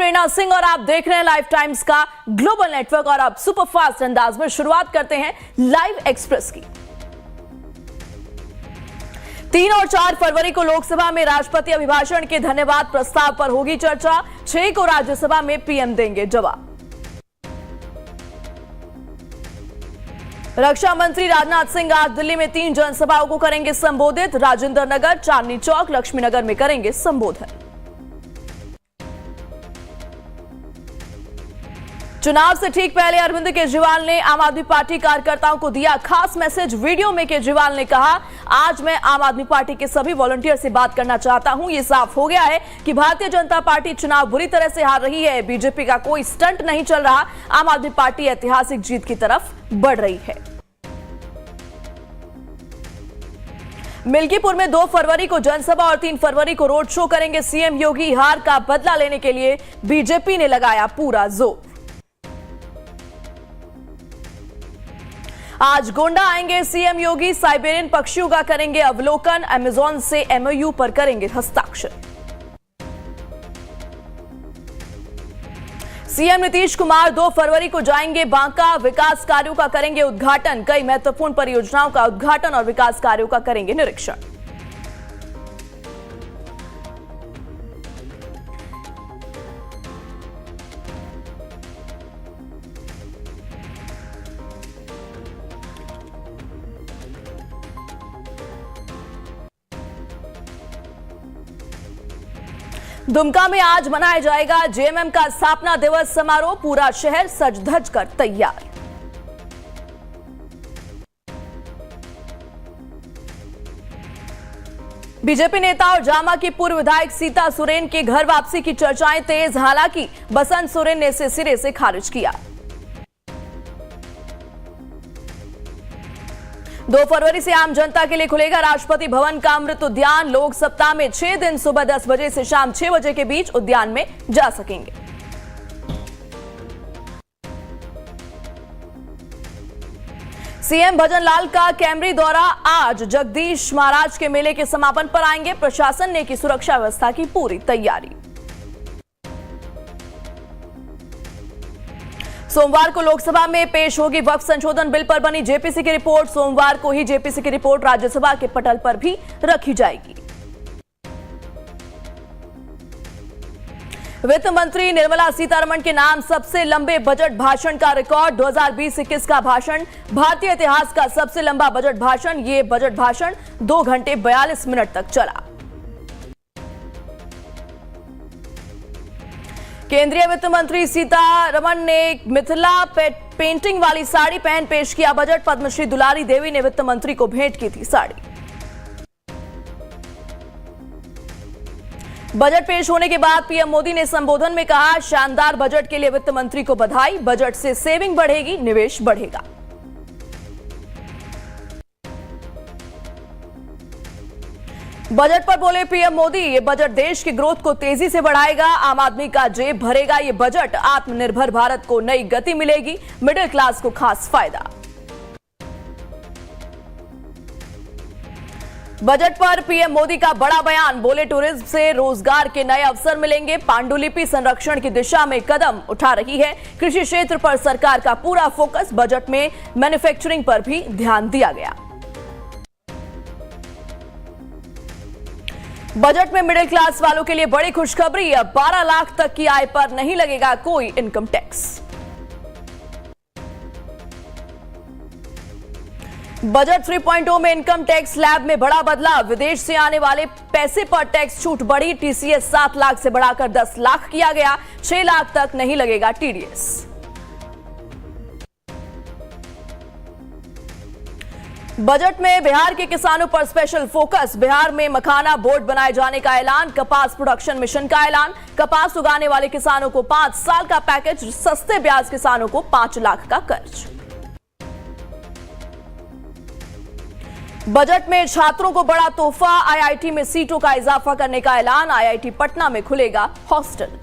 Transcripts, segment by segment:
प्रेरणा सिंह और आप देख रहे हैं लाइव टाइम्स का ग्लोबल नेटवर्क। और अब सुपरफास्ट अंदाज में शुरुआत करते हैं लाइव एक्सप्रेस की। 3 और 4 फरवरी को लोकसभा में राष्ट्रपति अभिभाषण के धन्यवाद प्रस्ताव पर होगी चर्चा। 6 को राज्यसभा में पीएम देंगे जवाब। रक्षा मंत्री राजनाथ सिंह आज दिल्ली में 3 जनसभाओं को करेंगे संबोधित। राजेंद्र नगर, चांदनी चौक, लक्ष्मीनगर में करेंगे संबोधन। चुनाव से ठीक पहले अरविंद केजरीवाल ने आम आदमी पार्टी कार्यकर्ताओं को दिया खास मैसेज। वीडियो में केजरीवाल ने कहा, आज मैं आम आदमी पार्टी के सभी वॉलंटियर से बात करना चाहता हूं। ये साफ हो गया है कि भारतीय जनता पार्टी चुनाव बुरी तरह से हार रही है। बीजेपी का कोई स्टंट नहीं चल रहा। आम आदमी पार्टी ऐतिहासिक जीत की तरफ बढ़ रही है। मिल्कीपुर में 2 फरवरी को जनसभा और 3 फरवरी को रोड शो करेंगे सीएम योगी। हार का बदला लेने के लिए बीजेपी ने लगाया पूरा जोर। आज गोंडा आएंगे सीएम योगी। साइबेरियन पक्षियों का करेंगे अवलोकन। अमेजॉन से एमओयू पर करेंगे हस्ताक्षर। सीएम नीतीश कुमार 2 फरवरी को जाएंगे बांका। विकास कार्यों का करेंगे उद्घाटन। कई महत्वपूर्ण परियोजनाओं का उद्घाटन और विकास कार्यों का करेंगे निरीक्षण। दुमका में आज मनाया जाएगा जेएमएम का स्थापना दिवस समारोह। पूरा शहर सज धज कर तैयार। बीजेपी नेता और जामा की पूर्व विधायक सीता सोरेन के घर वापसी की चर्चाएं तेज। हालांकि बसंत सोरेन ने इसे सिरे से खारिज किया। 2 फरवरी से आम जनता के लिए खुलेगा राष्ट्रपति भवन का अमृत उद्यान। लोग सप्ताह में 6 दिन सुबह 10 बजे से शाम 6 बजे के बीच उद्यान में जा सकेंगे। सीएम भजनलाल का कैमरी दौरा आज। जगदीश महाराज के मेले के समापन पर आएंगे। प्रशासन ने की सुरक्षा व्यवस्था की पूरी तैयारी। सोमवार को लोकसभा में पेश होगी वक्फ संशोधन बिल पर बनी जेपीसी की रिपोर्ट। सोमवार को ही जेपीसी की रिपोर्ट राज्यसभा के पटल पर भी रखी जाएगी। वित्त मंत्री निर्मला सीतारमण के नाम सबसे लंबे बजट भाषण का रिकॉर्ड। 2020-21 का भाषण भारतीय इतिहास का सबसे लंबा बजट भाषण। ये बजट भाषण 2 घंटे 42 मिनट तक चला। केंद्रीय वित्त मंत्री सीतारमण ने मिथिला पेंटिंग वाली साड़ी पहन पेश किया बजट। पद्मश्री दुलारी देवी ने वित्त मंत्री को भेंट की थी साड़ी। बजट पेश होने के बाद पीएम मोदी ने संबोधन में कहा, शानदार बजट के लिए वित्त मंत्री को बधाई। बजट से सेविंग बढ़ेगी, निवेश बढ़ेगा। बजट पर बोले पीएम मोदी, ये बजट देश की ग्रोथ को तेजी से बढ़ाएगा, आम आदमी का जेब भरेगा। ये बजट आत्मनिर्भर भारत को नई गति मिलेगी, मिडिल क्लास को खास फायदा। बजट पर पीएम मोदी का बड़ा बयान। बोले, टूरिज्म से रोजगार के नए अवसर मिलेंगे। पांडुलिपि संरक्षण की दिशा में कदम उठा रही है। कृषि क्षेत्र पर सरकार का पूरा फोकस। बजट में मैन्युफैक्चरिंग पर भी ध्यान दिया गया। बजट में मिडिल क्लास वालों के लिए बड़ी खुशखबरी। अब 12 लाख तक की आय पर नहीं लगेगा कोई इनकम टैक्स। बजट 3.0 में इनकम टैक्स स्लैब में बड़ा बदलाव। विदेश से आने वाले पैसे पर टैक्स छूट बढ़ी। टीसीएस 7 लाख से बढ़ाकर 10 लाख किया गया। 6 लाख तक नहीं लगेगा टीडीएस। बजट में बिहार के किसानों पर स्पेशल फोकस। बिहार में मखाना बोर्ड बनाए जाने का ऐलान। कपास प्रोडक्शन मिशन का ऐलान। कपास उगाने वाले किसानों को 5 साल का पैकेज। सस्ते ब्याज किसानों को 5 लाख का कर्ज। बजट में छात्रों को बड़ा तोहफा। आईआईटी में सीटों का इजाफा करने का ऐलान। आईआईटी पटना में खुलेगा हॉस्टल।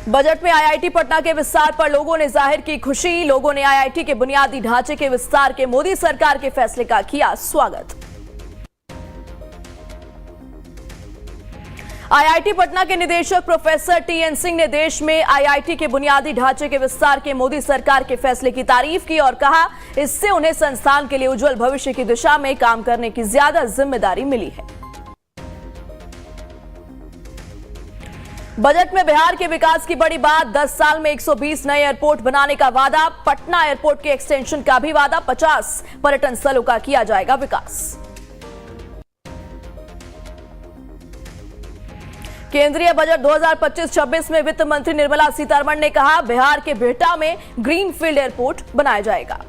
बजट में आईआईटी पटना के विस्तार पर लोगों ने जाहिर की खुशी। लोगों ने आईआईटी के बुनियादी ढांचे के विस्तार के मोदी सरकार के फैसले का किया स्वागत। आईआईटी पटना के निदेशक प्रोफेसर टीएन सिंह ने देश में आईआईटी के बुनियादी ढांचे के विस्तार के मोदी सरकार के फैसले की तारीफ की और कहा, इससे उन्हें संस्थान के लिए उज्जवल भविष्य की दिशा में काम करने की ज्यादा जिम्मेदारी मिली है। बजट में बिहार के विकास की बड़ी बात, 10 साल में 120 नए एयरपोर्ट बनाने का वादा, पटना एयरपोर्ट के एक्सटेंशन का भी वादा, 50 पर्यटन स्थलों का किया जाएगा विकास। केंद्रीय बजट 2025-26 में वित्त मंत्री निर्मला सीतारमण ने कहा, बिहार के बिहटा में ग्रीनफील्ड एयरपोर्ट बनाया जाएगा।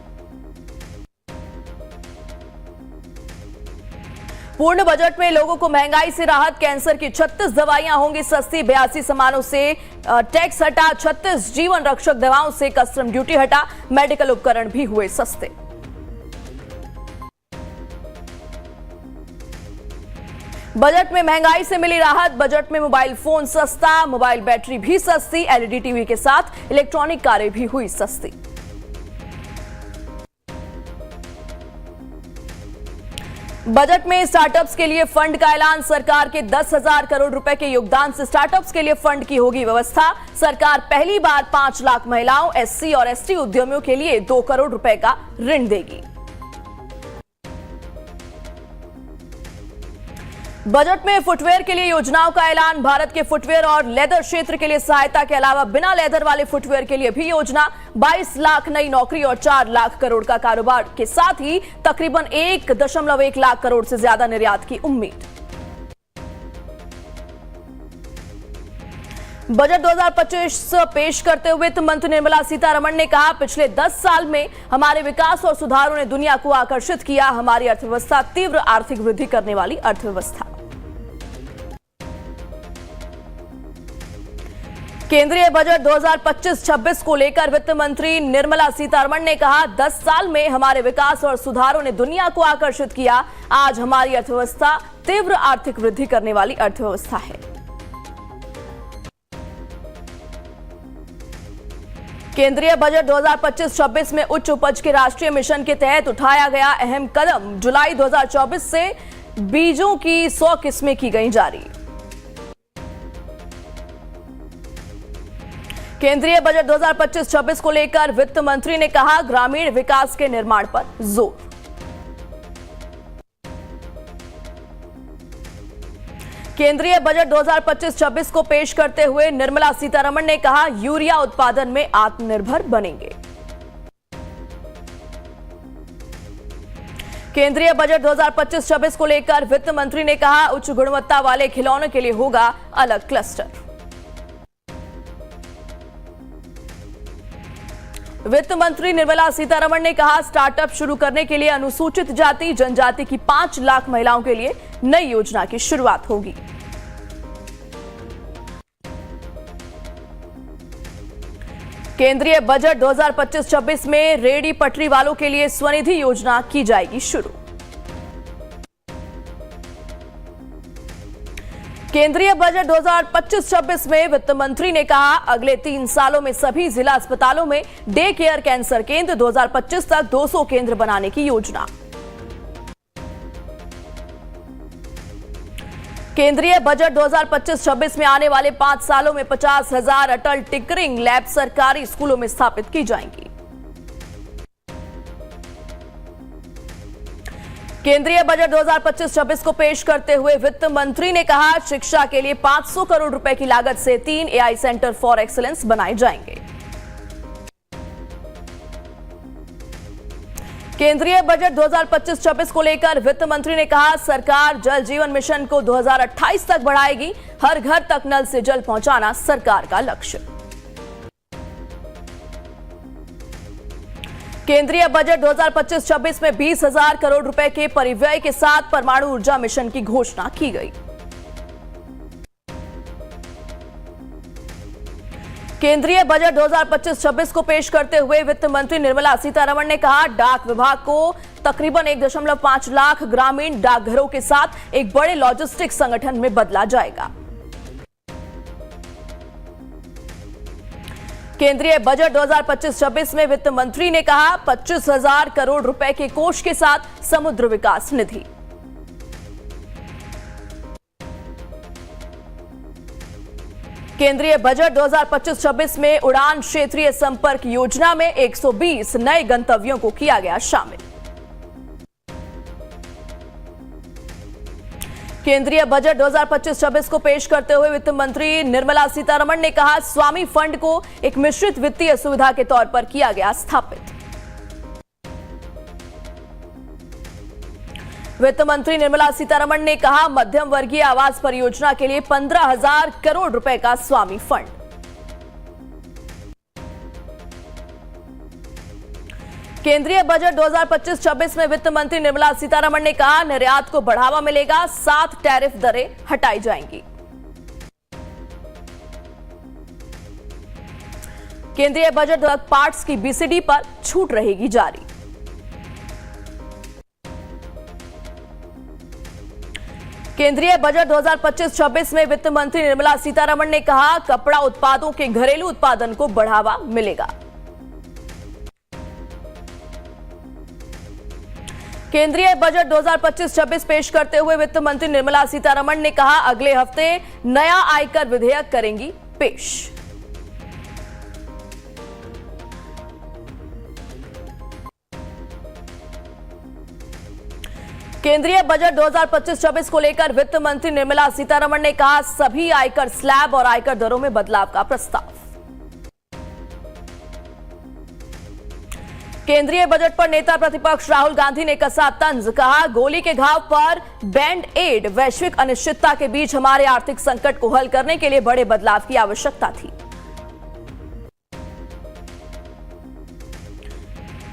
पूर्ण बजट में लोगों को महंगाई से राहत, कैंसर की 36 दवाइयां होंगी सस्ती, 82 सामानों से टैक्स हटा, 36 जीवन रक्षक दवाओं से कस्टम ड्यूटी हटा, मेडिकल उपकरण भी हुए सस्ते। बजट में महंगाई से मिली राहत, बजट में मोबाइल फोन सस्ता, मोबाइल बैटरी भी सस्ती, एलईडी टीवी के साथ इलेक्ट्रॉनिक कारें भी हुई सस्ती। बजट में स्टार्टअप्स के लिए फंड का ऐलान, सरकार के 10,000 करोड़ रुपए के योगदान से स्टार्टअप्स के लिए फंड की होगी व्यवस्था। सरकार पहली बार 5 लाख महिलाओं, एससी और एसटी उद्यमियों के लिए 2 करोड़ रुपए का ऋण देगी। बजट में फुटवेयर के लिए योजनाओं का ऐलान, भारत के फुटवेयर और लेदर क्षेत्र के लिए सहायता के अलावा बिना लेदर वाले फुटवेयर के लिए भी योजना, 22 लाख नई नौकरी और 4 लाख करोड़ का कारोबार के साथ ही तकरीबन 1.1 लाख करोड़ से ज्यादा निर्यात की उम्मीद। बजट 2025 पेश करते हुए वित्त मंत्री निर्मला सीतारमण ने कहा, पिछले 10 साल में हमारे विकास और सुधारों ने दुनिया को आकर्षित किया, हमारी अर्थव्यवस्था तीव्र आर्थिक वृद्धि करने वाली अर्थव्यवस्था। केंद्रीय बजट 2025-26 को लेकर वित्त मंत्री निर्मला सीतारमण ने कहा, 10 साल में हमारे विकास और सुधारों ने दुनिया को आकर्षित किया, आज हमारी अर्थव्यवस्था तीव्र आर्थिक वृद्धि करने वाली अर्थव्यवस्था है। केंद्रीय बजट 2025-26 में उच्च उपज के राष्ट्रीय मिशन के तहत उठाया गया अहम कदम, जुलाई 2024 से बीजों की 100 किस्में की गई जारी। केंद्रीय बजट 2025-26 को लेकर वित्त मंत्री ने कहा, ग्रामीण विकास के निर्माण पर जोर। केंद्रीय बजट 2025-26 को पेश करते हुए निर्मला सीतारमण ने कहा, यूरिया उत्पादन में आत्मनिर्भर बनेंगे। केंद्रीय बजट 2025-26 को लेकर वित्त मंत्री ने कहा, उच्च गुणवत्ता वाले खिलौनों के लिए होगा अलग क्लस्टर। वित्त मंत्री निर्मला सीतारमण ने कहा, स्टार्टअप शुरू करने के लिए अनुसूचित जाति जनजाति की 5 लाख महिलाओं के लिए नई योजना की शुरुआत होगी। केंद्रीय बजट 2025-26 में रेहड़ी पटरी वालों के लिए स्वनिधि योजना की जाएगी शुरू। केंद्रीय बजट 2025-26 में वित्त मंत्री ने कहा, अगले 3 सालों में सभी जिला अस्पतालों में डे केयर कैंसर केंद्र, 2025 तक 200 केंद्र बनाने की योजना। केंद्रीय बजट 2025-26 में आने वाले 5 सालों में 50,000 अटल टिंकरिंग लैब सरकारी स्कूलों में स्थापित की जाएंगी। केंद्रीय बजट 2025-26 को पेश करते हुए वित्त मंत्री ने कहा, शिक्षा के लिए 500 करोड़ रुपए की लागत से 3 एआई सेंटर फॉर एक्सीलेंस बनाए जाएंगे। केंद्रीय बजट 2025-26 को लेकर वित्त मंत्री ने कहा, सरकार जल जीवन मिशन को 2028 तक बढ़ाएगी, हर घर तक नल से जल पहुंचाना सरकार का लक्ष्य। केंद्रीय बजट 2025-26 में 20,000 करोड़ रुपए के परिव्यय के साथ परमाणु ऊर्जा मिशन की घोषणा की गई। केंद्रीय बजट 2025-26 को पेश करते हुए वित्त मंत्री निर्मला सीतारमण ने कहा, डाक विभाग को तकरीबन 1.5 लाख ग्रामीण डाकघरों के साथ एक बड़े लॉजिस्टिक्स संगठन में बदला जाएगा। केंद्रीय बजट 2025-26 में वित्त मंत्री ने कहा, 25,000 करोड़ रुपए के कोष के साथ समुद्र विकास निधि। केंद्रीय बजट 2025-26 में उड़ान क्षेत्रीय संपर्क योजना में 120 नए गंतव्यों को किया गया शामिल। केंद्रीय बजट 2025-26 को पेश करते हुए वित्त मंत्री निर्मला सीतारमण ने कहा, स्वामी फंड को एक मिश्रित वित्तीय सुविधा के तौर पर किया गया स्थापित। वित्त मंत्री निर्मला सीतारमण ने कहा, मध्यम वर्गीय आवास परियोजना के लिए 15,000 करोड़ रुपए का स्वामी फंड। केंद्रीय बजट 2025-26 में वित्त मंत्री निर्मला सीतारमण ने कहा, निर्यात को बढ़ावा मिलेगा, 7 टैरिफ दरें हटाई जाएंगी। केंद्रीय बजट पार्ट्स की बीसीडी पर छूट रहेगी जारी। केंद्रीय बजट 2025-26 में वित्त मंत्री निर्मला सीतारमण ने कहा, कपड़ा उत्पादों के घरेलू उत्पादन को बढ़ावा मिलेगा। केंद्रीय बजट 2025-26 पेश करते हुए वित्त मंत्री निर्मला सीतारमण ने कहा, अगले हफ्ते नया आयकर विधेयक करेंगी पेश। केंद्रीय बजट 2025-26 को लेकर वित्त मंत्री निर्मला सीतारमण ने कहा, सभी आयकर स्लैब और आयकर दरों में बदलाव का प्रस्ताव। केंद्रीय बजट पर नेता प्रतिपक्ष राहुल गांधी ने कसा तंज, कहा, गोली के घाव पर बैंड एड, वैश्विक अनिश्चितता के बीच हमारे आर्थिक संकट को हल करने के लिए बड़े बदलाव की आवश्यकता थी।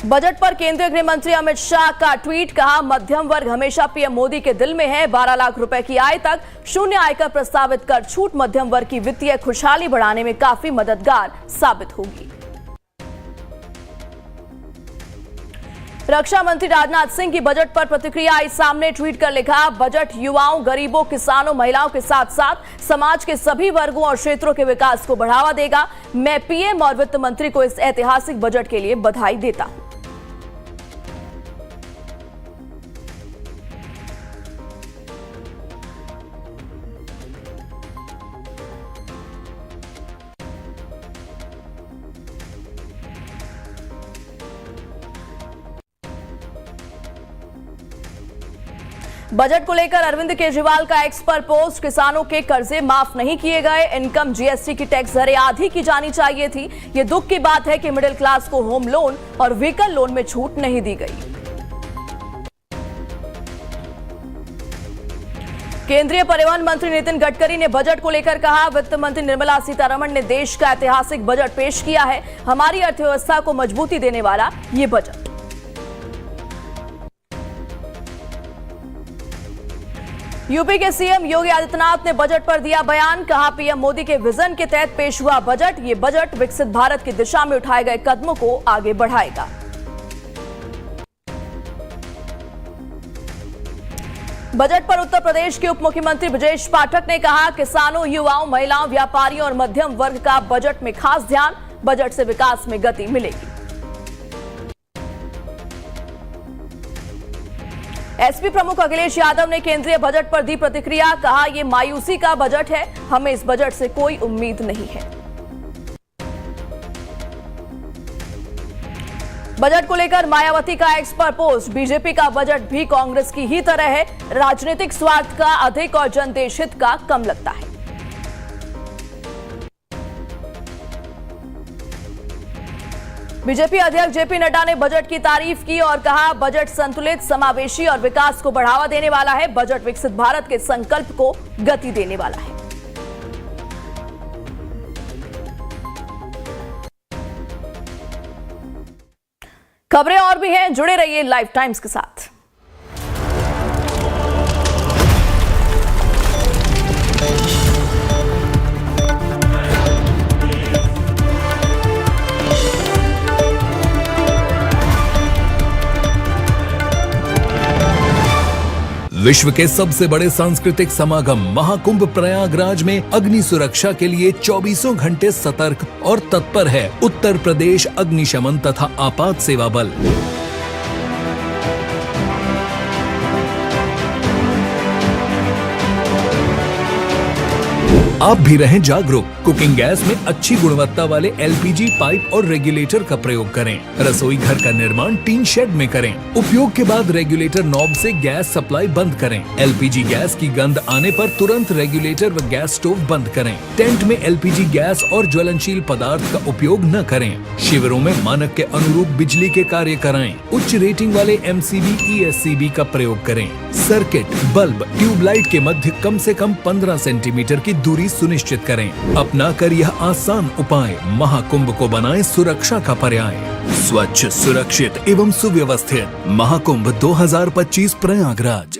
बजट पर केंद्रीय गृह मंत्री अमित शाह का ट्वीट, कहा, मध्यम वर्ग हमेशा पीएम मोदी के दिल में है, 12 लाख रुपए की आय तक शून्य आयकर प्रस्तावित कर छूट मध्यम वर्ग की वित्तीय खुशहाली बढ़ाने में काफी मददगार साबित होगी। रक्षा मंत्री राजनाथ सिंह की बजट पर प्रतिक्रिया आई सामने, ट्वीट कर लिखा, बजट युवाओं, गरीबों, किसानों, महिलाओं के साथ साथ समाज के सभी वर्गों और क्षेत्रों के विकास को बढ़ावा देगा। मैं पीएम और वित्त मंत्री को इस ऐतिहासिक बजट के लिए बधाई देता हूं। बजट को लेकर अरविंद केजरीवाल का एक्स पर पोस्ट, किसानों के कर्जे माफ नहीं किए गए, इनकम जीएसटी की टैक्स दरें आधी की जानी चाहिए थी। ये दुख की बात है कि मिडिल क्लास को होम लोन और व्हीकल लोन में छूट नहीं दी गई। केंद्रीय परिवहन मंत्री नितिन गडकरी ने बजट को लेकर कहा, वित्त मंत्री निर्मला सीतारमण ने देश का ऐतिहासिक बजट पेश किया है, हमारी अर्थव्यवस्था को मजबूती देने वाला ये बजट। यूपी के सीएम योगी आदित्यनाथ ने बजट पर दिया बयान, कहा, पीएम मोदी के विजन के तहत पेश हुआ बजट, ये बजट विकसित भारत की दिशा में उठाए गए कदमों को आगे बढ़ाएगा। बजट पर उत्तर प्रदेश के उप मुख्यमंत्री ब्रजेश पाठक ने कहा, किसानों, युवाओं, महिलाओं, व्यापारियों और मध्यम वर्ग का बजट में खास ध्यान, बजट से विकास में गति मिलेगी। एसपी प्रमुख अखिलेश यादव ने केंद्रीय बजट पर दी प्रतिक्रिया, कहा, यह मायूसी का बजट है, हमें इस बजट से कोई उम्मीद नहीं है। बजट को लेकर मायावती का एक्स पर पोस्ट, बीजेपी का बजट भी कांग्रेस की ही तरह है, राजनीतिक स्वार्थ का अधिक और जनदेश हित का कम लगता है। बीजेपी अध्यक्ष जेपी नड्डा ने बजट की तारीफ की और कहा, बजट संतुलित, समावेशी और विकास को बढ़ावा देने वाला है, बजट विकसित भारत के संकल्प को गति देने वाला है। खबरें और भी हैं, जुड़े रहिए लाइव टाइम्स के साथ। विश्व के सबसे बड़े सांस्कृतिक समागम महाकुंभ प्रयागराज में अग्नि सुरक्षा के लिए 24 घंटे सतर्क और तत्पर है उत्तर प्रदेश अग्निशमन तथा आपात सेवा बल। आप भी रहें जागरूक। कुकिंग गैस में अच्छी गुणवत्ता वाले LPG पाइप और रेगुलेटर का प्रयोग करें। रसोई घर का निर्माण टीन शेड में करें। उपयोग के बाद रेगुलेटर नॉब से गैस सप्लाई बंद करें। LPG गैस की गंध आने पर तुरंत रेगुलेटर व गैस स्टोव बंद करें। टेंट में LPG गैस और ज्वलनशील पदार्थ का उपयोग न करें। शिविरों में मानक के अनुरूप बिजली के कार्य कराएं। उच्च रेटिंग वाले MCB ESCB का प्रयोग करें। सर्किट, बल्ब, ट्यूबलाइट के मध्य कम से कम 15 सेंटीमीटर की दूरी सुनिश्चित करें। अपना कर यह आसान उपाय महाकुंभ को बनाए सुरक्षा का पर्याय। स्वच्छ, सुरक्षित एवं सुव्यवस्थित महाकुंभ 2025 प्रयागराज।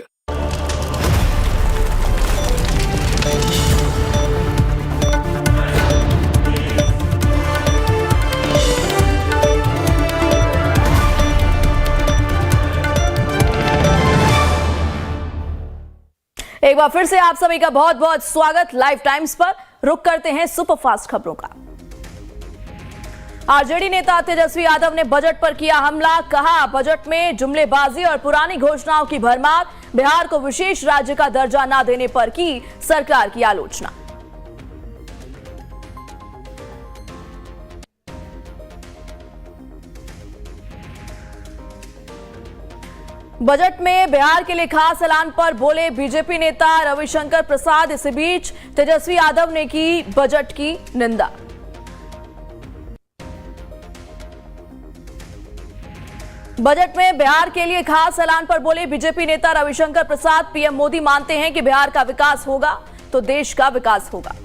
एक बार फिर से आप सभी का बहुत बहुत स्वागत। लाइव टाइम्स पर रुक करते हैं सुपरफास्ट खबरों का। आरजेडी नेता तेजस्वी यादव ने बजट पर किया हमला। कहा, बजट में जुमलेबाजी और पुरानी घोषणाओं की भरमार। बिहार को विशेष राज्य का दर्जा न देने पर की सरकार की आलोचना। बजट में बिहार के लिए खास ऐलान पर बोले बीजेपी नेता रविशंकर प्रसाद। इसी बीच तेजस्वी यादव ने की बजट की निंदा। बजट में बिहार के लिए खास ऐलान पर बोले बीजेपी नेता रविशंकर प्रसाद। पीएम मोदी मानते हैं कि बिहार का विकास होगा तो देश का विकास होगा।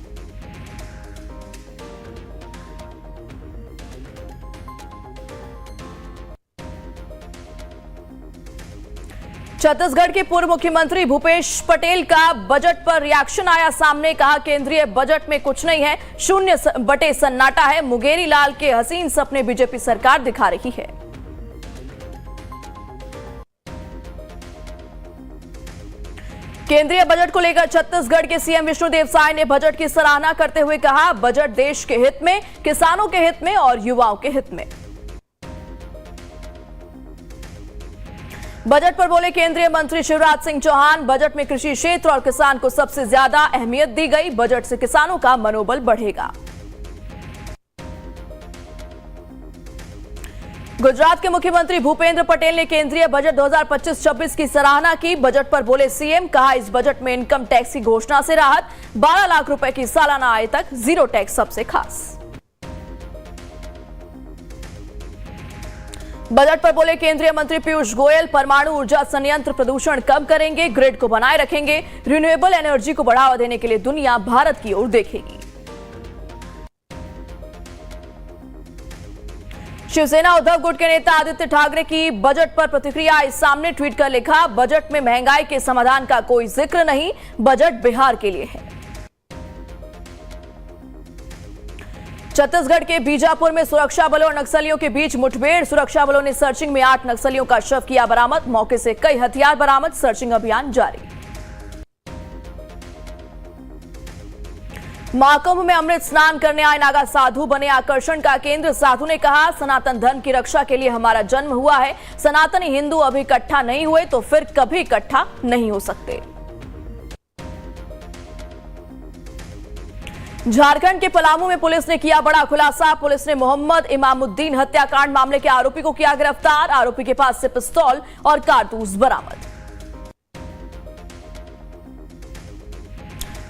छत्तीसगढ़ के पूर्व मुख्यमंत्री भूपेश पटेल का बजट पर रिएक्शन आया सामने। कहा, केंद्रीय बजट में कुछ नहीं है, शून्य बटे सन्नाटा है। मुंगेरी लाल के हसीन सपने बीजेपी सरकार दिखा रही है। केंद्रीय बजट को लेकर छत्तीसगढ़ के सीएम विष्णुदेव साय ने बजट की सराहना करते हुए कहा, बजट देश के हित में, किसानों के हित में और युवाओं के हित में। बजट पर बोले केंद्रीय मंत्री शिवराज सिंह चौहान। बजट में कृषि क्षेत्र और किसान को सबसे ज्यादा अहमियत दी गई। बजट से किसानों का मनोबल बढ़ेगा। गुजरात के मुख्यमंत्री भूपेंद्र पटेल ने केंद्रीय बजट 2025-26 की सराहना की। बजट पर बोले सीएम। कहा, इस बजट में इनकम टैक्स की घोषणा से राहत, 12 लाख रुपए की सालाना आय तक जीरो टैक्स सबसे खास। बजट पर बोले केंद्रीय मंत्री पीयूष गोयल। परमाणु ऊर्जा संयंत्र प्रदूषण कम करेंगे, ग्रिड को बनाए रखेंगे। रिन्यूएबल एनर्जी को बढ़ावा देने के लिए दुनिया भारत की ओर देखेगी। शिवसेना उद्धव गुट के नेता आदित्य ठाकरे की बजट पर प्रतिक्रिया आई सामने। ट्वीट कर लिखा, बजट में महंगाई के समाधान का कोई जिक्र नहीं, बजट बिहार के लिए है। छत्तीसगढ़ के बीजापुर में सुरक्षा बलों और नक्सलियों के बीच मुठभेड़। सुरक्षा बलों ने सर्चिंग में 8 नक्सलियों का शव किया बरामद। मौके से कई हथियार बरामद। सर्चिंग अभियान जारी। महाकुंभ में अमृत स्नान करने आए नागा साधु बने आकर्षण का केंद्र। साधु ने कहा, सनातन धर्म की रक्षा के लिए हमारा जन्म हुआ है। सनातनी हिंदू अभी इकट्ठा नहीं हुए तो फिर कभी इकट्ठा नहीं हो सकते। झारखंड के पलामू में पुलिस ने किया बड़ा खुलासा। पुलिस ने मोहम्मद इमामुद्दीन हत्याकांड मामले के आरोपी को किया गिरफ्तार। आरोपी के पास से पिस्तौल और कारतूस बरामद।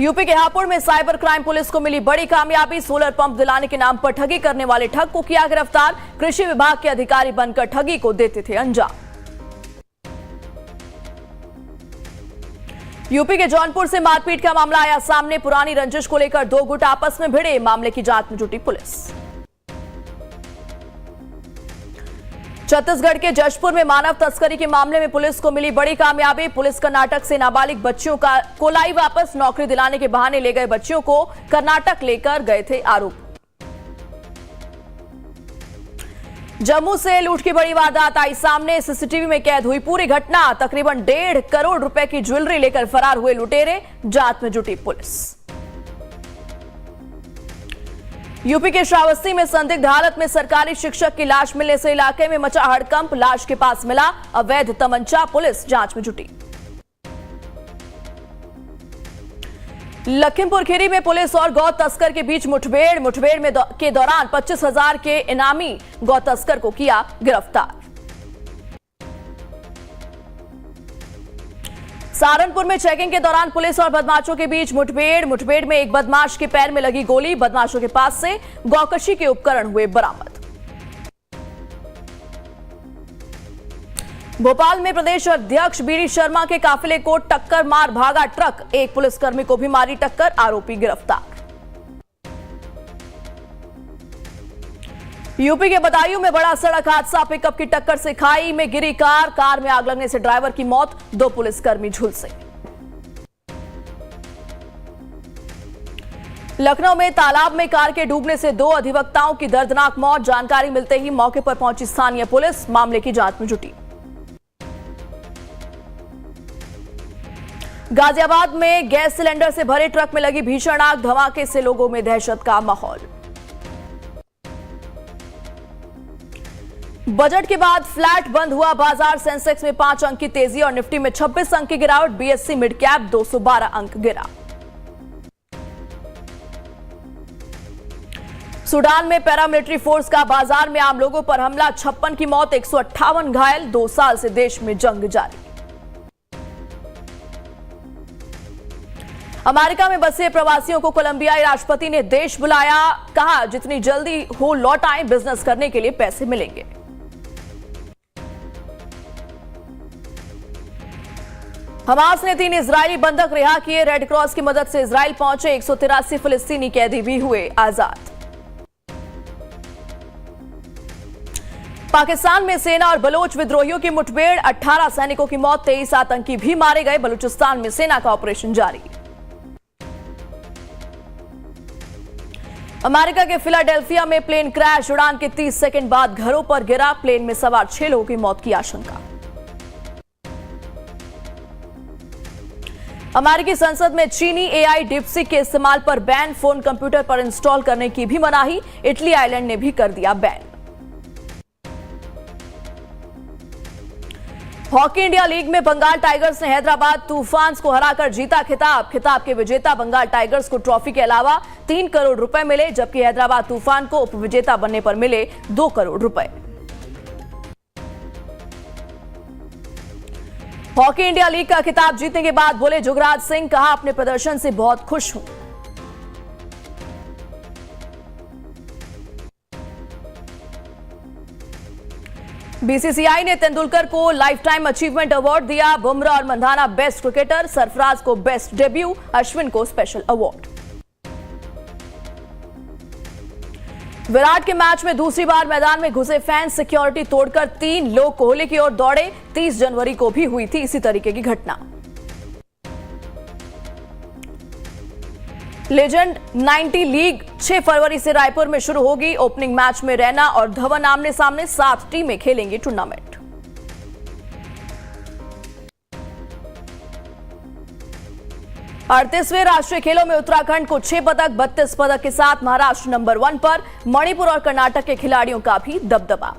यूपी के हापुड़ में साइबर क्राइम पुलिस को मिली बड़ी कामयाबी। सोलर पंप दिलाने के नाम पर ठगी करने वाले ठग को किया गिरफ्तार। कृषि विभाग के अधिकारी बनकर ठगी को देते थे अंजाम। यूपी के जौनपुर से मारपीट का मामला आया सामने। पुरानी रंजिश को लेकर 2 गुट आपस में भिड़े। मामले की जांच में जुटी पुलिस। छत्तीसगढ़ के जशपुर में मानव तस्करी के मामले में पुलिस को मिली बड़ी कामयाबी। पुलिस कर्नाटक से नाबालिग बच्चियों को लाई वापस। नौकरी दिलाने के बहाने ले गए बच्चियों को कर्नाटक लेकर गए थे आरोपी। जम्मू से लूट की बड़ी वारदात आई सामने। सीसीटीवी में कैद हुई पूरी घटना। तकरीबन 1.5 करोड़ रुपए की ज्वेलरी लेकर फरार हुए लुटेरे। जांच में जुटी पुलिस। यूपी के श्रावस्ती में संदिग्ध हालत में सरकारी शिक्षक की लाश मिलने से इलाके में मचा हड़कंप। लाश के पास मिला अवैध तमंचा। पुलिस जांच में जुटी। लखीमपुर खीरी में पुलिस और गौ तस्कर के बीच मुठभेड़ के दौरान 25,000 के इनामी गौ तस्कर को किया गिरफ्तार। सहारनपुर में चेकिंग के दौरान पुलिस और बदमाशों के बीच मुठभेड़ में एक बदमाश के पैर में लगी गोली, बदमाशों के पास से गौकशी के उपकरण हुए बरामद। भोपाल में प्रदेश अध्यक्ष बीडी शर्मा के काफिले को टक्कर मार भागा ट्रक, एक पुलिसकर्मी को भी मारी टक्कर, आरोपी गिरफ्तार। यूपी के बदायूं में बड़ा सड़क हादसा, पिकअप की टक्कर से खाई में गिरी कार में आग लगने से ड्राइवर की मौत, 2 पुलिसकर्मी झुलसे। लखनऊ में तालाब में कार के डूबने से 2 अधिवक्ताओं की दर्दनाक मौत, जानकारी मिलते ही मौके पर पहुंची स्थानीय पुलिस, मामले की जांच में जुटी। गाजियाबाद में गैस सिलेंडर से भरे ट्रक में लगी भीषण आग, धमाके से लोगों में दहशत का माहौल। बजट के बाद फ्लैट बंद हुआ बाजार, सेंसेक्स में 5 अंक की तेजी और निफ्टी में 26 अंक की गिरावट, बीएसई मिड कैप 212 अंक गिरा। सूडान में पैरामिलिट्री फोर्स का बाजार में आम लोगों पर हमला, 56 की मौत, 158 घायल, 2 साल से देश में जंग जारी। अमेरिका में बसे प्रवासियों को कोलंबियाई राष्ट्रपति ने देश बुलाया, कहा जितनी जल्दी हो लौट आए, बिजनेस करने के लिए पैसे मिलेंगे। हमास ने 3 इजरायली बंधक रिहा किए, रेड क्रॉस की मदद से इजराइल पहुंचे 183 फिलिस्तीनी कैदी भी हुए आजाद। पाकिस्तान में सेना और बलोच विद्रोहियों की मुठभेड़, 18 सैनिकों की मौत, 23 आतंकी भी मारे गए, बलूचिस्तान में सेना का ऑपरेशन जारी। अमेरिका के फिलाडेल्फिया में प्लेन क्रैश, उड़ान के 30 सेकंड बाद घरों पर गिरा, प्लेन में सवार 6 लोगों की मौत की आशंका। अमेरिकी संसद में चीनी एआई डिप्सिक के इस्तेमाल पर बैन, फोन कंप्यूटर पर इंस्टॉल करने की भी मनाही, इटली आइलैंड ने भी कर दिया बैन। हॉकी इंडिया लीग में बंगाल टाइगर्स ने हैदराबाद तूफान्स को हराकर जीता खिताब के विजेता बंगाल टाइगर्स को ट्रॉफी के अलावा 3 करोड़ रुपए मिले, जबकि हैदराबाद तूफान को उपविजेता बनने पर मिले 2 करोड़ रुपए। हॉकी इंडिया लीग का खिताब जीतने के बाद बोले जुगराज सिंह, कहा अपने प्रदर्शन से बहुत खुश हूं। बीसीसीआई ने तेंदुलकर को लाइफ टाइम अचीवमेंट अवार्ड दिया, बुमराह और मंधाना बेस्ट क्रिकेटर, सरफराज को बेस्ट डेब्यू, अश्विन को स्पेशल अवार्ड। विराट के मैच में दूसरी बार मैदान में घुसे फैंस, सिक्योरिटी तोड़कर 3 लोग कोहली की ओर दौड़े, 30 जनवरी को भी हुई थी इसी तरीके की घटना। लेजेंड 90 लीग 6 फरवरी से रायपुर में शुरू होगी, ओपनिंग मैच में रैना और धवन आमने सामने, 7 टीमें खेलेंगी टूर्नामेंट। अड़तीसवें राष्ट्रीय खेलों में उत्तराखंड को 6 पदक, 32 पदक के साथ महाराष्ट्र नंबर 1 पर, मणिपुर और कर्नाटक के खिलाड़ियों का भी दबदबा।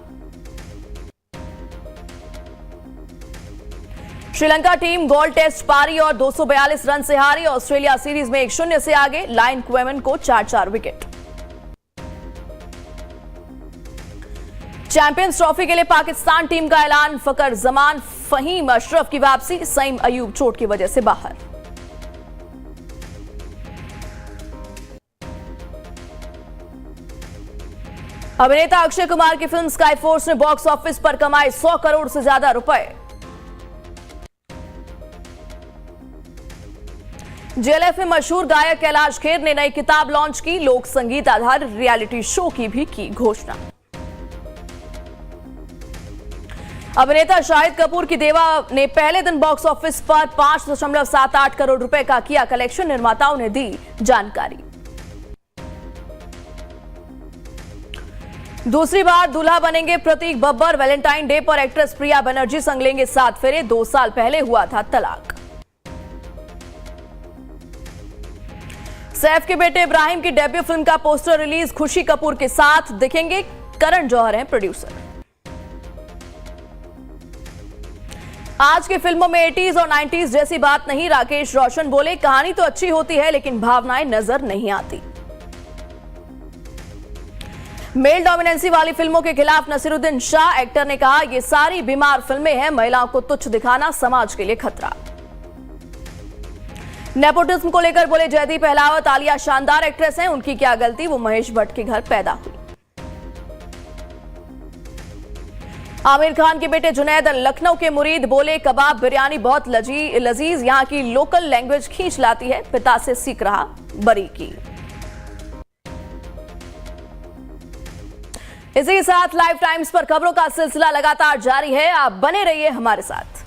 श्रीलंका टीम गोल्ड टेस्ट पारी और 242 रन से हारी, ऑस्ट्रेलिया सीरीज में 1-0 से आगे, लाइन क्वेमन को 4-4 विकेट। चैंपियंस ट्रॉफी के लिए पाकिस्तान टीम का ऐलान, फकर जमान, फहीम अशरफ की वापसी, सईम अयूब चोट की वजह से बाहर। अभिनेता अक्षय कुमार की फिल्म स्काई फोर्स ने बॉक्स ऑफिस पर कमाए 100 करोड़ से ज्यादा रुपए। जेएलएफ में मशहूर गायक कैलाश खेर ने नई किताब लॉन्च की, लोक संगीत आधारित रियलिटी शो की भी की घोषणा। अभिनेता शाहिद कपूर की देवा ने पहले दिन बॉक्स ऑफिस पर 5.78 करोड़ रुपए का किया कलेक्शन, निर्माताओं ने दी जानकारी। दूसरी बार दूल्हा बनेंगे प्रतीक बब्बर, वैलेंटाइन डे पर एक्ट्रेस प्रिया बनर्जी संग लेंगे 7 फेरे, 2 साल पहले हुआ था तलाक। सैफ के बेटे इब्राहिम की डेब्यू फिल्म का पोस्टर रिलीज, खुशी कपूर के साथ दिखेंगे, करण जौहर हैं प्रोड्यूसर। आज की फिल्मों में 80s और 90s जैसी बात नहीं। राकेश रोशन बोले, कहानी तो अच्छी होती है लेकिन भावनाएं नजर नहीं आती। मेल डोमिनेंसी वाली फिल्मों के खिलाफ नसीरुद्दीन शाह एक्टर ने कहा, ये सारी बीमार फिल्में हैं, महिलाओं को तुच्छ दिखाना समाज के लिए खतरा। नेपोटिज्म को लेकर बोले जयदीप अहलावत, आलिया शानदार एक्ट्रेस हैं, उनकी क्या गलती, वो महेश भट्ट के घर पैदा हुई। आमिर खान के बेटे जुनैद लखनऊ के मुरीद बोले, कबाब बिरयानी बहुत लजीज, यहां की लोकल लैंग्वेज खींच लाती है, पिता से सीख रहा बारीकी। इसी के साथ लाइव टाइम्स पर खबरों का सिलसिला लगातार जारी है, आप बने रहिए हमारे साथ।